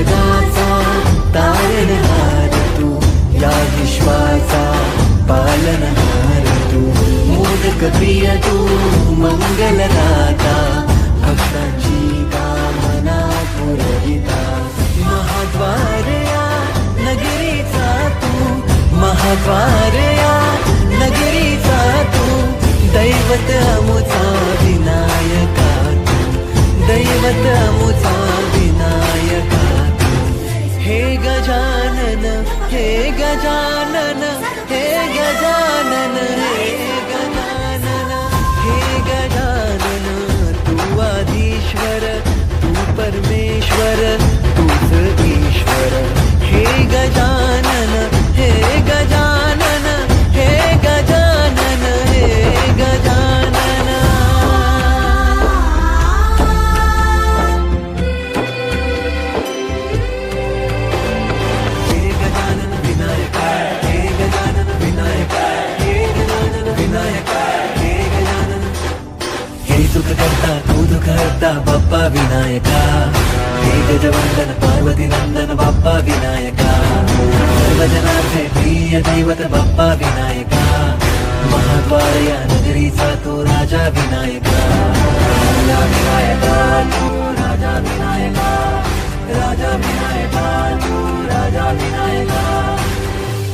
जगाचा तारणहार तू, या विश्वाचा पालनहार तू, मोदक प्रिय तू, मंगलदाता, भक्तांची कामना पुरविता, महाद्वार या नगरीचा तू, महाद्वार या नगरीचा तू, दैवत अमुचा विनायका तू, दैवत अमुचा विनायका तू, हे गजानन, हे गजानन, हे गजानन, हे गजानन, हे गजानन, तू आधीश्वर, तू परमेश्वर, तूच ईश्वर, हे गजानन, हे गजानन, हे गजानन, हे गजानन. हे गजानन विनायका, हे गजानन विनायका, हे गजानन विनायका, हे गजानन. हे सुख करता तू दुःख हरता बाप्पा विनायका, हे गजवंदन पार्वती नंदन बाप्पा विनायका, सर्वजनार्थे प्रिय दैवत बाप्पा विनायका, महाद्वार या नगरीचा तू राजा विनायका, राजा विनायका तू, राजा विनायका, राजा विनायका तू, राजा विनायका.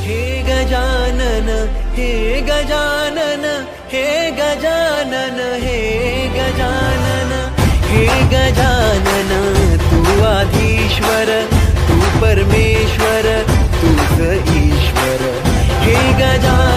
हे गजानन, हे गजानन, हे गजानन, हे गजानन, हे गजानन, तू आधीश्वर, तू परमेश्वर, तूच ईश्वर, हे गजानन.